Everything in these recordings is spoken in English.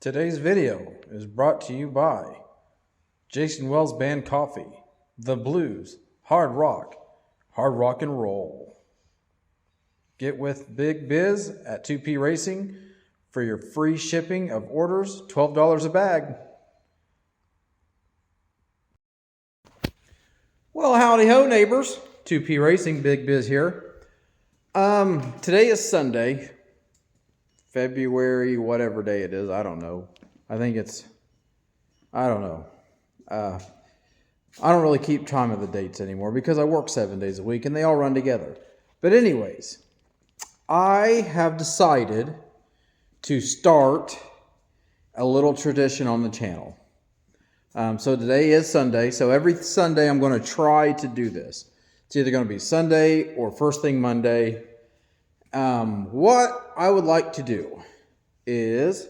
Today's video is brought to you by Jason Wells Band Coffee, The Blues, Hard Rock and Roll. Get with Big Biz at 2P Racing for your free shipping of orders, $12 a bag. Well, howdy ho, neighbors. 2P Racing, Big Biz here. Today is Sunday, February, whatever day it is. I don't know. I don't know. I don't really keep time of the dates anymore because I work 7 days a week and they all run together. But anyways, I have decided to start a little tradition on the channel. So today is Sunday. So every Sunday I'm going to try to do this. It's either going to be Sunday or first thing Monday. What I would like to do is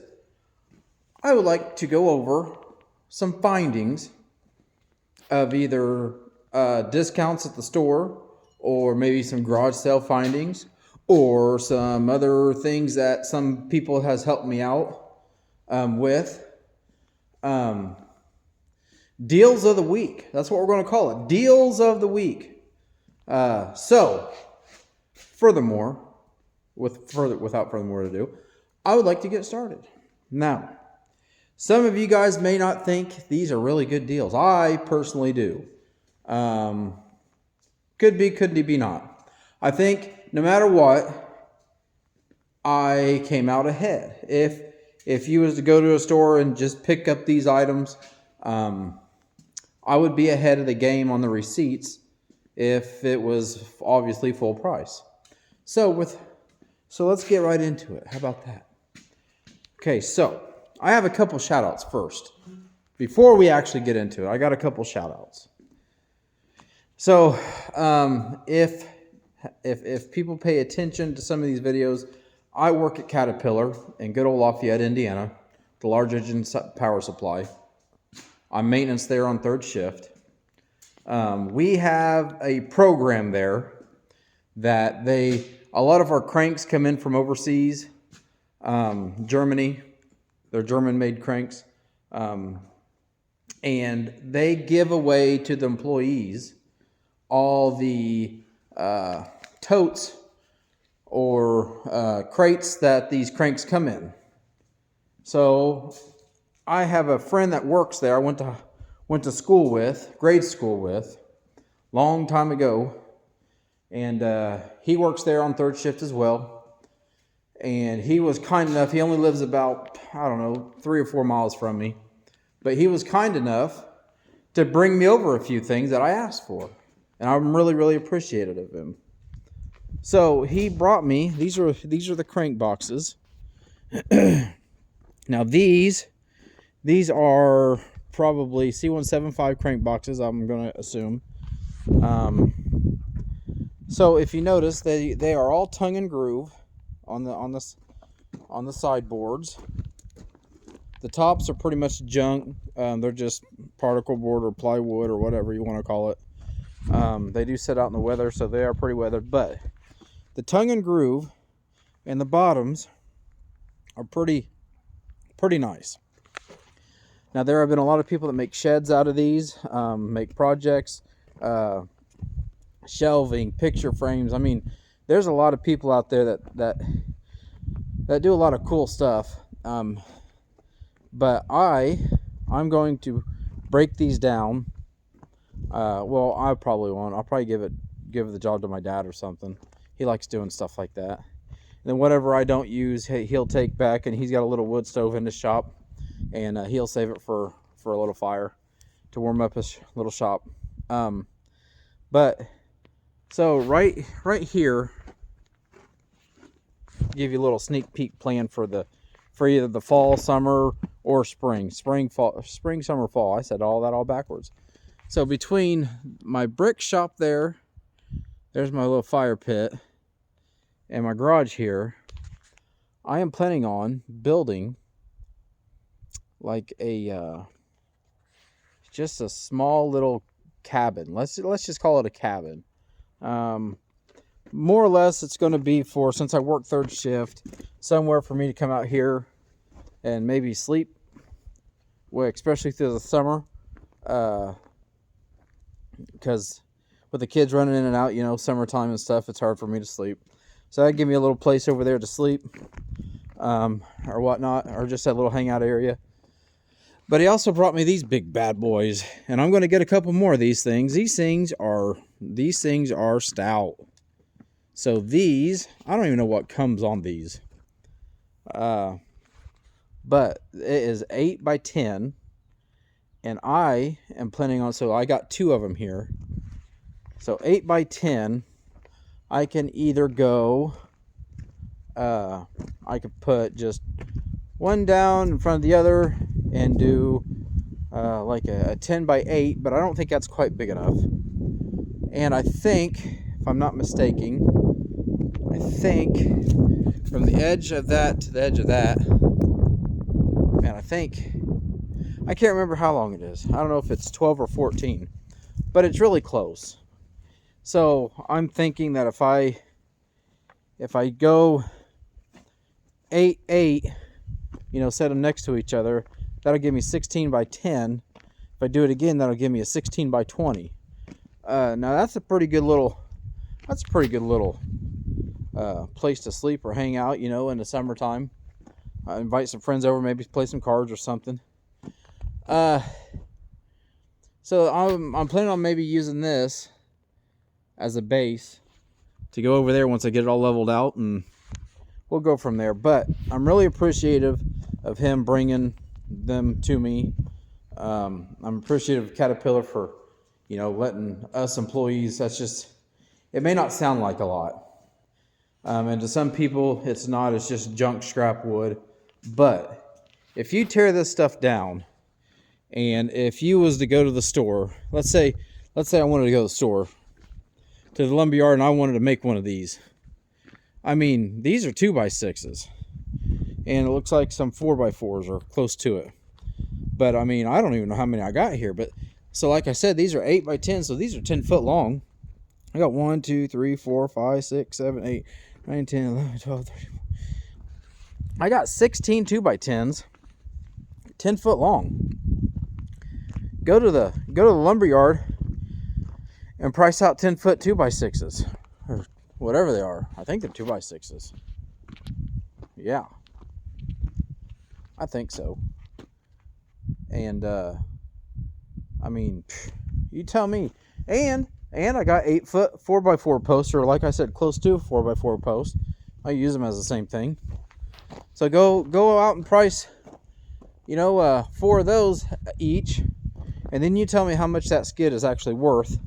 I would like to go over some findings of either discounts at the store or maybe some garage sale findings or some other things that some people has helped me out with. Deals of the week. That's what we're going to call it. Deals of the week. Furthermore, without further more ado, I would like to get started. Now, some of you guys may not think these are really good deals. I personally do. Could be not. I think no matter what, I came out ahead. If you was to go to a store and just pick up these items, I would be ahead of the game on the receipts if it was obviously full price. So let's get right into it. How about that? Okay, so I have a couple shout outs first. Before we actually get into it, I got a couple shout outs. So if people pay attention to some of these videos, I work at Caterpillar in good old Lafayette, Indiana, the large engine power supply. I'm maintenance there on third shift. We have a program there that a lot of our cranks come in from overseas, Germany. They're German-made cranks. And they give away to the employees all the totes or crates that these cranks come in. So I have a friend that works there. I went to school with, grade school with, long time ago. And he works there on third shift as well. And he was kind enough, he only lives about, 3 or 4 miles from me. But he was kind enough to bring me over a few things that I asked for. And I'm really, really appreciative of him. So he brought me, these are the crank boxes. Now these are probably C175 crank boxes, I'm going to assume. So if you notice, they are all tongue and groove on the sideboards. The tops are pretty much junk. They're just particle board or plywood or whatever you want to call it. They do sit out in the weather, so they are pretty weathered. But the tongue and groove and the bottoms are pretty nice. Now there have been a lot of people that make sheds out of these, make projects, shelving, picture frames. I mean, there's a lot of people out there that do a lot of cool stuff. But I'm going to break these down. Well, I probably won't. I'll probably give the job to my dad or something. He likes doing stuff like that. And then whatever I don't use, he'll take back, and he's got a little wood stove in his shop, and he'll save it for a little fire to warm up his little shop. But so right here, give you a little sneak peek plan for either the fall, summer, or spring, summer, fall. I said all that all backwards. So between my brick shop there's my little fire pit, and my garage here, I am planning on building like just a small little cabin. Let's just call it a cabin. More or less, it's going to be for, since I work third shift, somewhere for me to come out here and maybe sleep, well, especially through the summer, because with the kids running in and out, summertime and stuff, it's hard for me to sleep. So that'd give me a little place over there to sleep, or whatnot, or just that little hangout area. But he also brought me these big bad boys, and I'm going to get a couple more of these things. These things are stout. So these, I don't even know what comes on these. But it is 8 by 10, and I am planning on, so I got 2 of them here. So 8 by 10, I can either go, I could put just one down in front of the other and do like a 10 by 8, but I don't think that's quite big enough. And I think, if I'm not mistaken, I think from the edge of that to the edge of that, man, I can't remember how long it is. I don't know if it's 12 or 14, but it's really close. So I'm thinking that if I go 8, 8, set them next to each other, that'll give me 16 by 10. If I do it again, that'll give me a 16 by 20. Now that's a pretty good little place to sleep or hang out, in the summertime. Invite some friends over, maybe play some cards or something. So I'm planning on maybe using this as a base to go over there once I get it all leveled out, and we'll go from there. But I'm really appreciative of him bringing them to me. I'm appreciative of Caterpillar for, letting us employees, it may not sound like a lot. And to some people, it's not, it's just junk scrap wood. But if you tear this stuff down, and if you was to go to the store, let's say I wanted to go to the store, to the lumber yard, and I wanted to make one of these. I mean, these are 2x6s, and it looks like some 4x4s or close to it. But I mean, I don't even know how many I got here. But so, like I said, these are 8 by 10, so these are 10 foot long. I got 1, 2, 3, 4, 5, 6, 7, 8, 9, 10, 11, 12, 13. I got 16 2x10s, 10 foot long. Go to the lumber yard and price out 10 foot 2x6s, or whatever they are. I think they're 2x6s. Yeah, I think so. And I mean, you tell me. And I got 8 foot 4x4 posts, or like I said, close to a 4x4 post. I use them as the same thing. So go out and price, 4 of those each, and then you tell me how much that skid is actually worth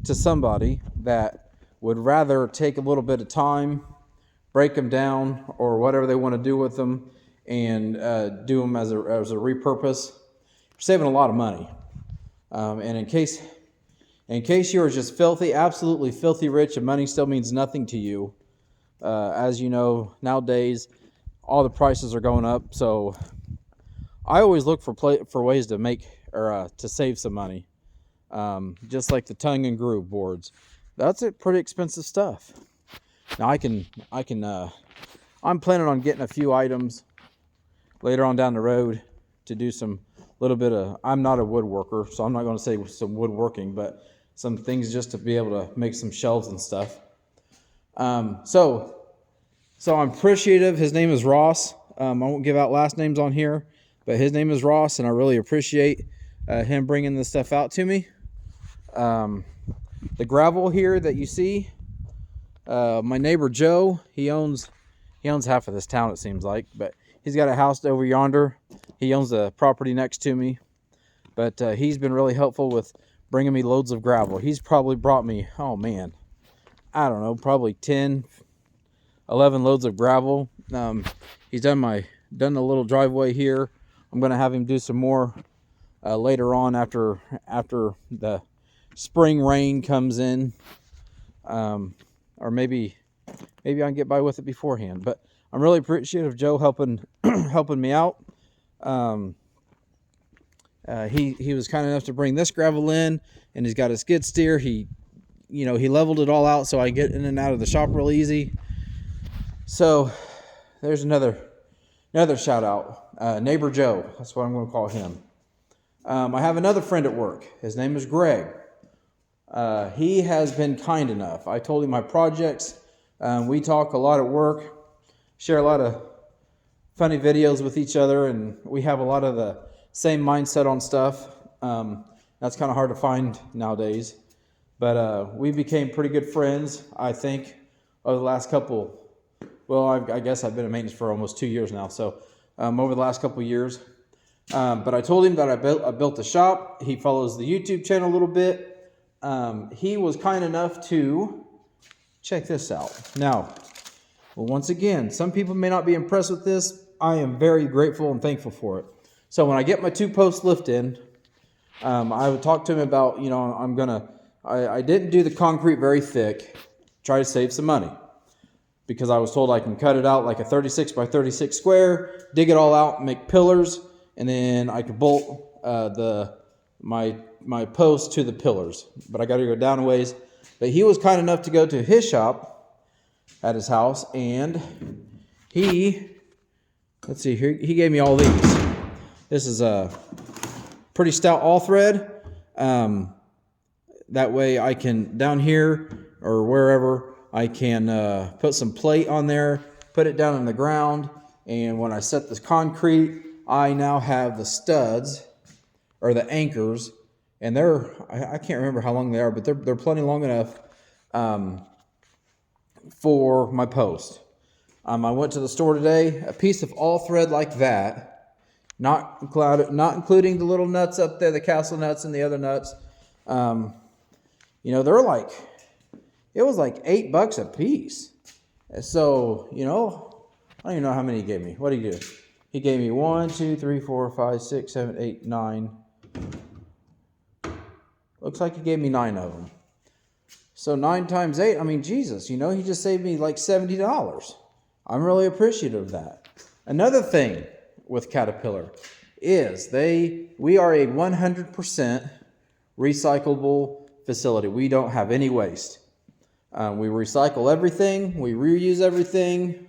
to somebody that would rather take a little bit of time, break them down, or whatever they want to do with them, and do them as a repurpose. You're saving a lot of money. And in case you are just filthy, absolutely filthy rich, and money still means nothing to you, as you know, nowadays all the prices are going up. So I always look for ways to make or to save some money. Just like the tongue and groove boards, that's pretty expensive stuff. Now I'm planning on getting a few items later on down the road to do some little bit of, I'm not a woodworker, so I'm not going to say some woodworking, but some things just to be able to make some shelves and stuff. So I'm appreciative. His name is Ross. I won't give out last names on here, but his name is Ross, and I really appreciate him bringing this stuff out to me. The gravel here that you see, my neighbor Joe, he owns half of this town, it seems like, but he's got a house over yonder. He owns the property next to me, but he's been really helpful with bringing me loads of gravel. He's probably brought me, oh man, I don't know, probably 10, 11 loads of gravel. He's done the little driveway here. I'm going to have him do some more later on after the spring rain comes in, or maybe I can get by with it beforehand. But I'm really appreciative of Joe helping me out. He was kind enough to bring this gravel in, and he's got a skid steer. He leveled it all out so I get in and out of the shop real easy. So there's another shout out. Neighbor Joe. That's what I'm going to call him. I have another friend at work. His name is Greg. He has been kind enough. I told him my projects. We talk a lot at work, share a lot of funny videos with each other, and we have a lot of the same mindset on stuff. That's kind of hard to find nowadays. But we became pretty good friends, I think, over the last couple. Well, I guess I've been in maintenance for almost 2 years now. So over the last couple of years. But I told him that I built a shop. He follows the YouTube channel a little bit. He was kind enough to check this out. Now, well, once again, some people may not be impressed with this. I am very grateful and thankful for it. So when I get my 2-post lift in, I would talk to him about, I didn't do the concrete very thick, try to save some money. Because I was told I can cut it out like a 36 by 36 square, dig it all out, make pillars, and then I could bolt my post to the pillars. But I got to go down a ways. But he was kind enough to go to his shop at his house, and let's see here, he gave me all these. This is a pretty stout all thread. That way I can, down here or wherever, I can put some plate on there, put it down in the ground, and when I set this concrete, I now have the studs, or the anchors, and I can't remember how long they are, but they're plenty long enough for my post. I went to the store today, a piece of all thread like that, not including the little nuts up there, the castle nuts and the other nuts. They're like, it was like $8 a piece. So, I don't even know how many he gave me. What did he do? He gave me 1, 2, 3, 4, 5, 6, 7, 8, 9. Looks like he gave me 9 of them. So 9 times 8, Jesus, he just saved me like $70. I'm really appreciative of that. Another thing with Caterpillar is we are a 100% recyclable facility. We don't have any waste. We recycle everything. We reuse everything.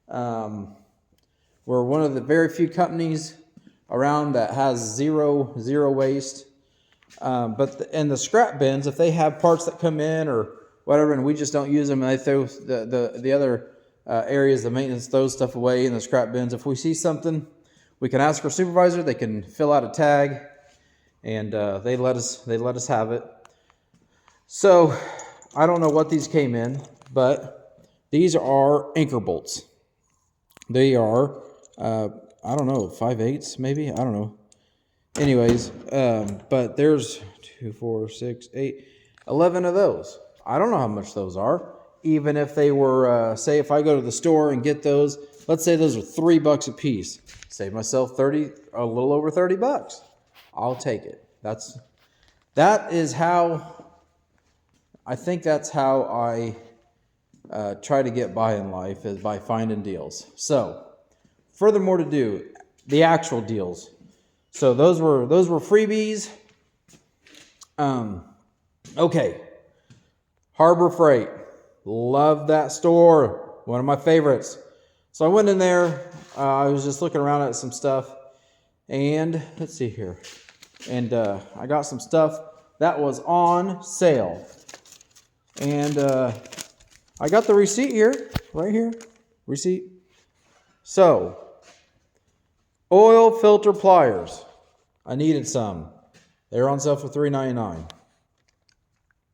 We're one of the very few companies around that has zero waste. But in the scrap bins, if they have parts that come in or whatever, and we just don't use them, and they throw the other areas, the maintenance throws stuff away in the scrap bins. If we see something, we can ask our supervisor. They can fill out a tag, and they let us have it. So I don't know what these came in, but these are anchor bolts. They are, I don't know, 5/8 maybe? I don't know. Anyways, but there's 2, 4, 6, 8, 11 of those. I don't know how much those are. Even if they were, say if I go to the store and get those, let's say those are $3 a piece. Save myself a little over $30. I'll take it. That is how, I think that's how I try to get by in life, is by finding deals. So, furthermore to do, the actual deals. So those were freebies. Okay, Harbor Freight, love that store, one of my favorites. So I went in there. I was just looking around at some stuff, and let's see here, and I got some stuff that was on sale, and I got the receipt here, right here, receipt. So, oil filter pliers. I needed some. They were on sale for $3.99.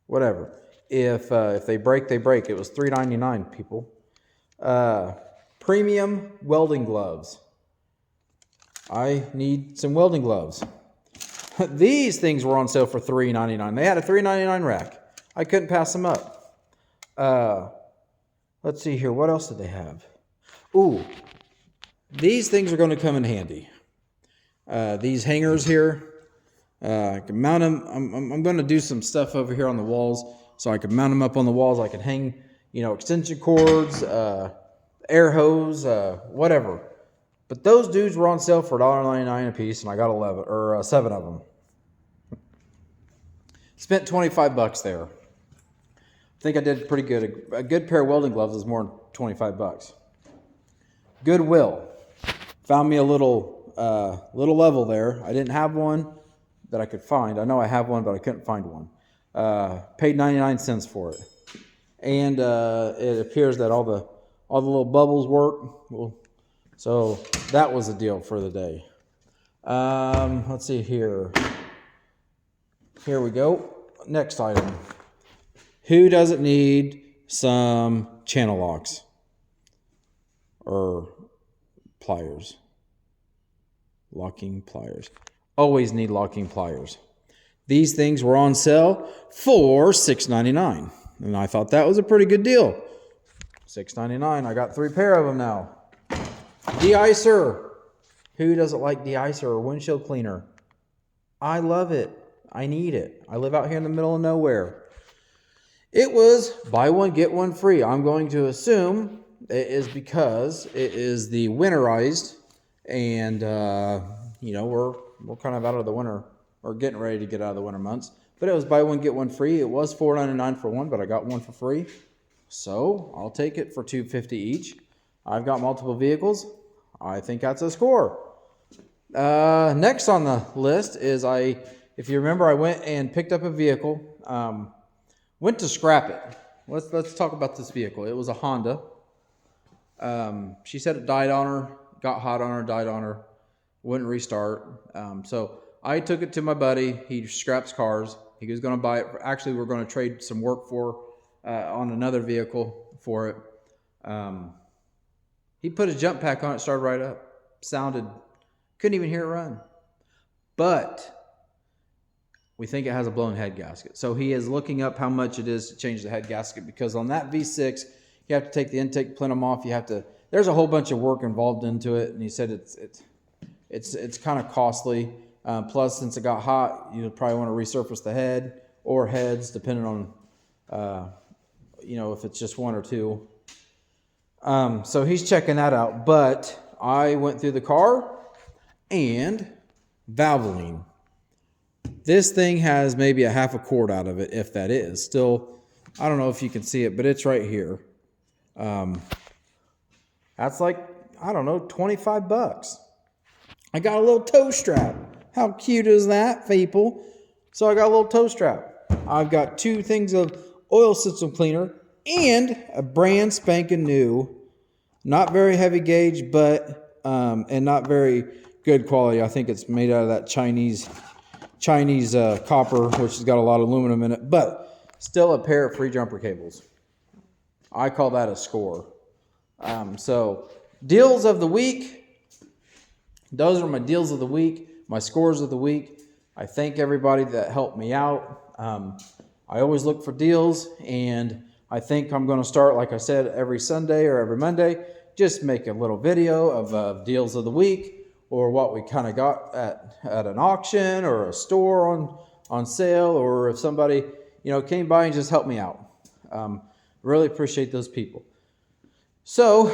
Whatever. If they break, they break. It was $3.99, people. Premium welding gloves. I need some welding gloves. These things were on sale for $3.99. They had a $3.99 rack. I couldn't pass them up. Let's see here. What else did they have? Ooh. These things are going to come in handy. These hangers here, I can mount them. I'm going to do some stuff over here on the walls, so I can mount them up on the walls. I can hang, extension cords, air hose, whatever. But those dudes were on sale for $1.99 a piece, and I got 7 of them. Spent $25 there. I think I did pretty good. A good pair of welding gloves is more than $25. Goodwill. Found me a little level there. I didn't have one that I could find. I know I have one, but I couldn't find one. Paid 99 cents for it. And it appears that all the little bubbles work. Well, so that was a deal for the day. Let's see here. Here we go. Next item. Who doesn't need some channel locks or pliers? Locking pliers. Always need locking pliers. These things were on sale for $6.99, and I thought that was a pretty good deal. $6.99. I got 3 pair of them now. De-icer. Who doesn't like de-icer or windshield cleaner? I love it. I need it. I live out here in the middle of nowhere. It was buy one, get one free. I'm going to assume it is because it is the winterized, and we're kind of out of the winter. We're getting ready to get out of the winter months. But it was buy one, get one free. It was $4.99 for one, but I got one for free. So I'll take it for $2.50 each. I've got multiple vehicles. I think that's a score. Next on the list is if you remember, I went and picked up a vehicle. Went to scrap it. Let's talk about this vehicle. It was a Honda. She said it died on her, got hot on her, died on her, wouldn't restart. So I took it to my buddy. He scraps cars. He was going to buy it. Actually, we're going to trade some work on another vehicle for it. He put his jump pack on it, started right up. Couldn't even hear it run. But we think it has a blown head gasket. So he is looking up how much it is to change the head gasket, because on that V6, you have to take the intake plenum off. There's a whole bunch of work involved into it, and he said it's kind of costly. Plus, since it got hot, you probably want to resurface the head or heads, depending on if it's just one or two. So he's checking that out. But I went through the car, and Valvoline. This thing has maybe a half a quart out of it, if that is. Still, I don't know if you can see it, but it's right here. That's like, I don't know, $25. I got a little toe strap. How cute is that, people? So I got a little toe strap. I've got 2 things of oil system cleaner and a brand spanking new, not very heavy gauge, but and not very good quality. I think it's made out of that Chinese copper, which has got a lot of aluminum in it, but still a pair of free jumper cables. I call that a score. So deals of the week. Those are my deals of the week, my scores of the week. I thank everybody that helped me out. I always look for deals, and I think I'm going to start, like I said, every Sunday or every Monday, just make a little video of deals of the week, or what we kind of got at an auction or a store on sale, or if somebody came by and just helped me out. Really appreciate those people. So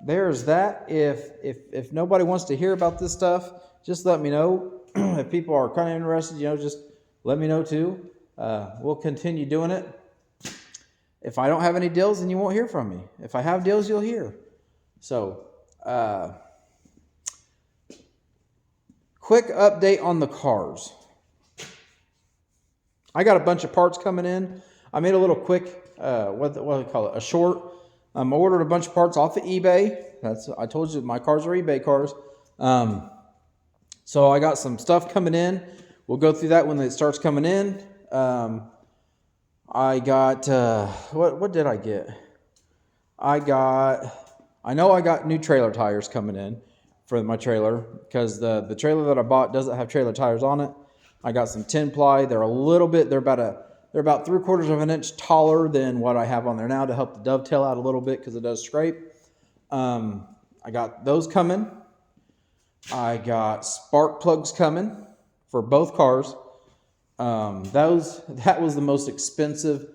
there's that. If nobody wants to hear about this stuff, just let me know. If people are kind of interested, just let me know too. We'll continue doing it. If I don't have any deals, then you won't hear from me. If I have deals, you'll hear. So quick update on the cars. I got a bunch of parts coming in. I made a little quick, what do you call it? A short. I ordered a bunch of parts off of eBay. I told you my cars are eBay cars. So I got some stuff coming in. We'll go through that when it starts coming in. I got, what did I get? I know I got new trailer tires coming in for my trailer, because the trailer that I bought doesn't have trailer tires on it. I got some 10-ply. They're about 3/4 of an inch taller than what I have on there now, to help the dovetail out a little bit, because it does scrape. I got those coming. I got spark plugs coming for both cars. That was the most expensive.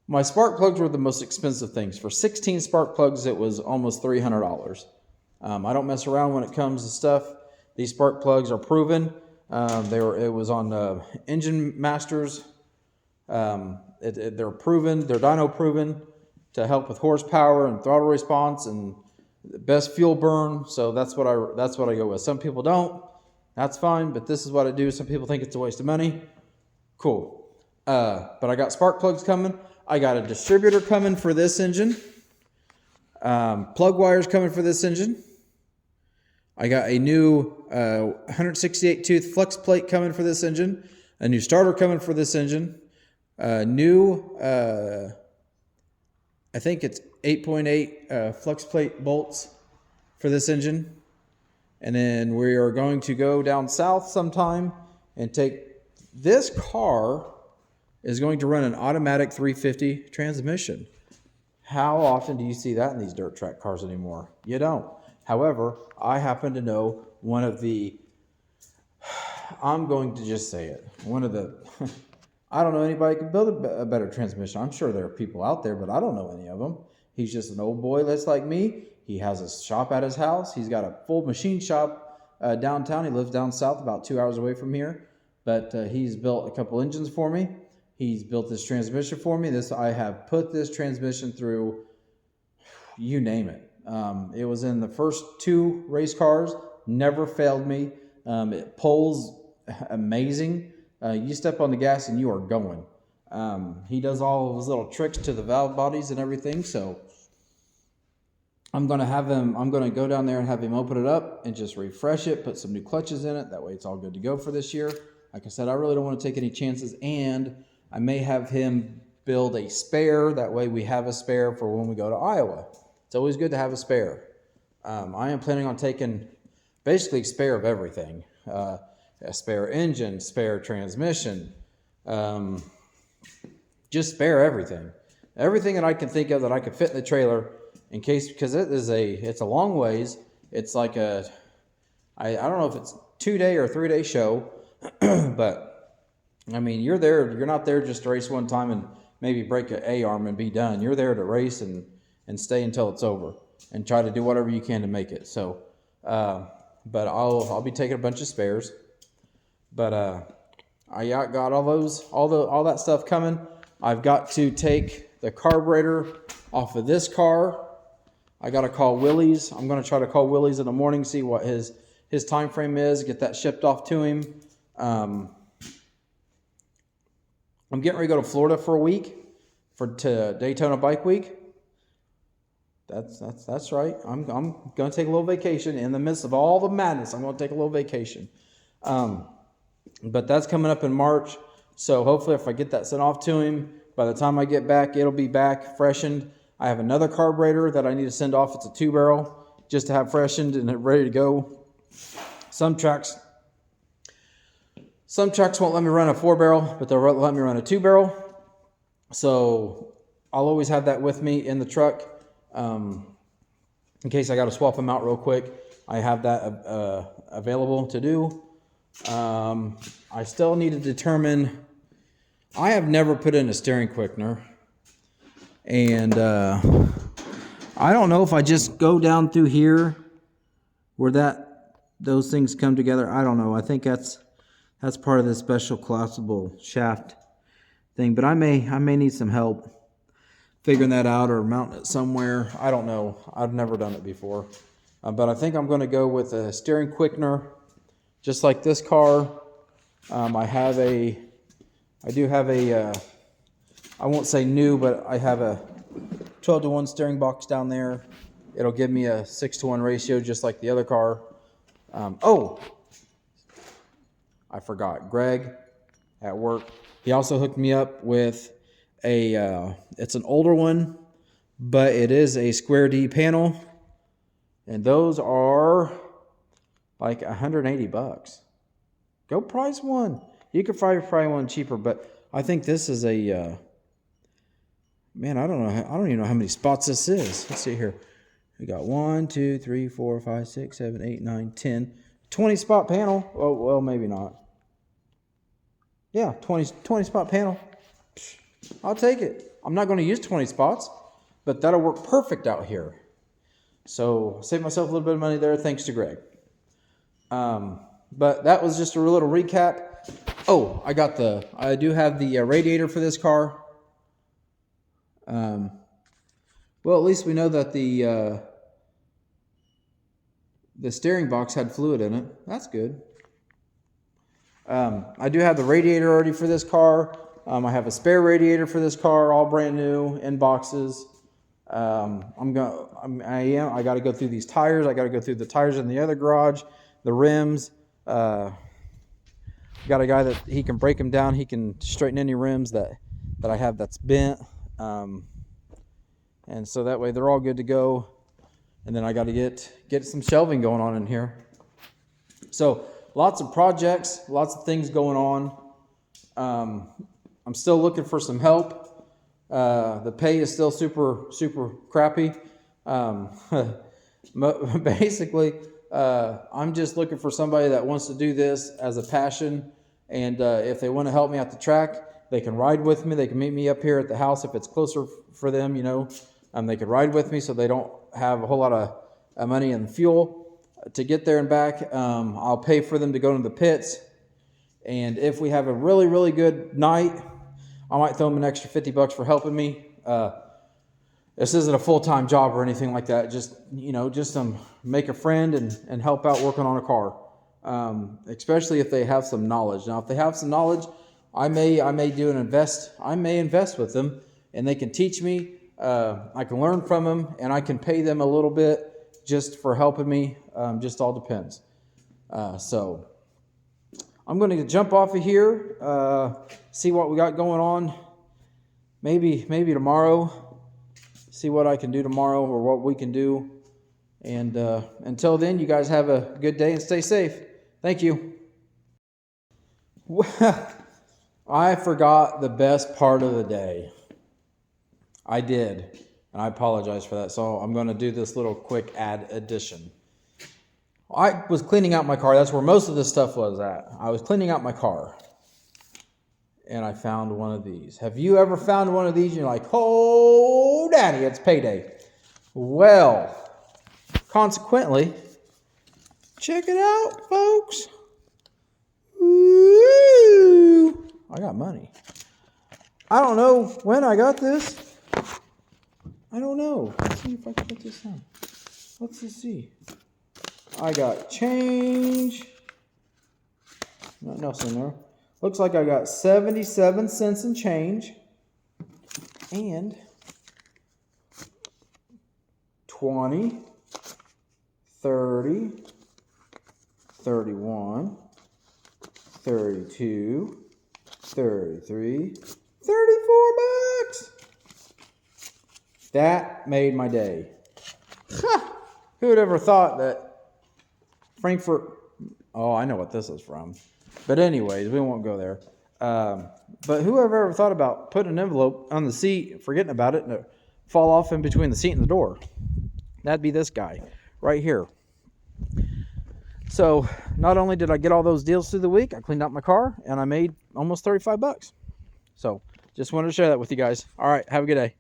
My spark plugs were the most expensive things. For 16 spark plugs, it was almost $300. I don't mess around when it comes to stuff. These spark plugs are proven. It was on Engine Masters. They're proven. They're dyno proven to help with horsepower and throttle response, and the best fuel burn. So that's what I go with. Some people don't. That's fine, but this is what I do. Some people think it's a waste of money. Cool. But I got spark plugs coming. I got a distributor coming for this engine. Plug wires coming for this engine. I got a new 168 tooth flex plate coming for this engine. A new starter coming for this engine. New, I think it's 8.8 flex plate bolts for this engine. And then we are going to go down south sometime and take this car is going to run an automatic 350 transmission. How often do you see that in these dirt track cars anymore? You don't. However, I happen to know one of the, I'm going to just say it, one of the, I don't know anybody can build a better transmission. I'm sure there are people out there, but I don't know any of them. He's just an old boy that's like me. He has a shop at his house. He's got a full machine shop downtown. He lives down south, about 2 hours away from here. But he's built a couple engines for me. He's built this transmission for me. I have put this transmission through, you name it. It was in the first 2 race cars. Never failed me. It pulls amazing. You step on the gas and you are going. He does all of his little tricks to the valve bodies and everything. So I'm going to go down there and have him open it up and just refresh it, put some new clutches in it. That way it's all good to go for this year. Like I said, I really don't want to take any chances, and I may have him build a spare. That way we have a spare for when we go to Iowa. It's always good to have a spare. I am planning on taking basically a spare of everything. A spare engine, spare transmission, just spare everything. Everything that I can think of that I could fit in the trailer in case, because it's a long ways. It's like I don't know if it's 2-day or 3-day show, but I mean, you're not there just to race one time and maybe break an A-arm and be done. You're there to race and stay until it's over and try to do whatever you can to make it. So, but I'll be taking a bunch of spares. But I got all that stuff coming. I've got to take the carburetor off of this car. I got to call Willie's. I'm going to try to call Willie's in the morning, see what his time frame is, get that shipped off to him. I'm getting ready to go to Florida for a week to Daytona Bike Week. That's right. I'm going to take a little vacation in the midst of all the madness. I'm going to take a little vacation. But that's coming up in March. So hopefully if I get that sent off to him, by the time I get back, it'll be back freshened. I have another carburetor that I need to send off. It's a 2-barrel just to have freshened and ready to go. Some tracks won't let me run a 4-barrel, but they'll let me run a 2-barrel. So I'll always have that with me in the truck in case I got to swap them out real quick. I have that available to do. I still need to determine. I have never put in a steering quickener, and I don't know if I just go down through here where those things come together. I don't know. I think that's part of the special collapsible shaft thing, but I may need some help figuring that out or mounting it somewhere. I don't know. I've never done it before, but I think I'm going to go with a steering quickener. Just like this car, I do have a, I won't say new, but I have a 12-to-1 steering box down there. It'll give me a 6-to-1 ratio, just like the other car. I forgot. Greg at work, he also hooked me up with it's an older one, but it is a square D panel. And those are like $180. Go price one. You could probably find one cheaper, but I think this is a man. I don't know. I don't even know how many spots this is. Let's see here. We got 1, 2, 3, 4, 5, 6, 7, 8, 9, 10, 20 spot panel. Oh well, maybe not. Yeah, 20 spot panel. I'll take it. I'm not going to use 20 spots, but that'll work perfect out here. So save myself a little bit of money there, thanks to Greg. But that was just a little recap. Oh, I do have the radiator for this car. Well, at least we know that the the steering box had fluid in it. That's good. I do have the radiator already for this car. I have a spare radiator for this car, all brand new in boxes. I got to go through these tires. I got to go through the tires in the other garage, the rims. Got a guy that he can break them down. He can straighten any rims that I have that's bent. And so that way they're all good to go. And then I got to get some shelving going on in here. So lots of projects, lots of things going on. I'm still looking for some help. The pay is still super crappy. Basically, I'm just looking for somebody that wants to do this as a passion. And if they want to help me at the track, they can ride with me. They can meet me up here at the house if it's closer for them, you know. They can ride with me so they don't have a whole lot of money in fuel to get there and back. I'll pay for them to go to the pits. And if we have a really good night, I might throw them an extra $50 for helping me. This isn't a full-time job or anything like that. Just, you know, just make a friend and help out working on a car. Especially if they have some knowledge. Now, if they have some knowledge, I may invest with them, and they can teach me. I can learn from them, and I can pay them a little bit just for helping me. Just all depends. So I'm going to jump off of here, see what we got going on. Maybe tomorrow. See what I can do tomorrow or what we can do. And until then, you guys have a good day and stay safe. Thank you. I forgot the best part of the day. I did. And I apologize for that. So I'm going to do this little quick addition. I was cleaning out my car. That's where most of this stuff was at. I was cleaning out my car. And I found one of these. Have you ever found one of these? And you're like, oh, daddy, it's payday. Well, consequently, check it out, folks. Woo! I got money. I don't know when I got this. I don't know. Let's see if I can put this on. Let's just see. I got change. Nothing else in there. Looks like I got 77 cents in change. And 20, 30, 31, 32, 33, 34 bucks. That made my day. Who would ever thought that Frankfurt... Oh, I know what this is from. But anyways, we won't go there. But whoever ever thought about putting an envelope on the seat, forgetting about it, and it fall off in between the seat and the door? That'd be this guy right here. So not only did I get all those deals through the week, I cleaned out my car, and I made almost 35 bucks. So just wanted to share that with you guys. All right, have a good day.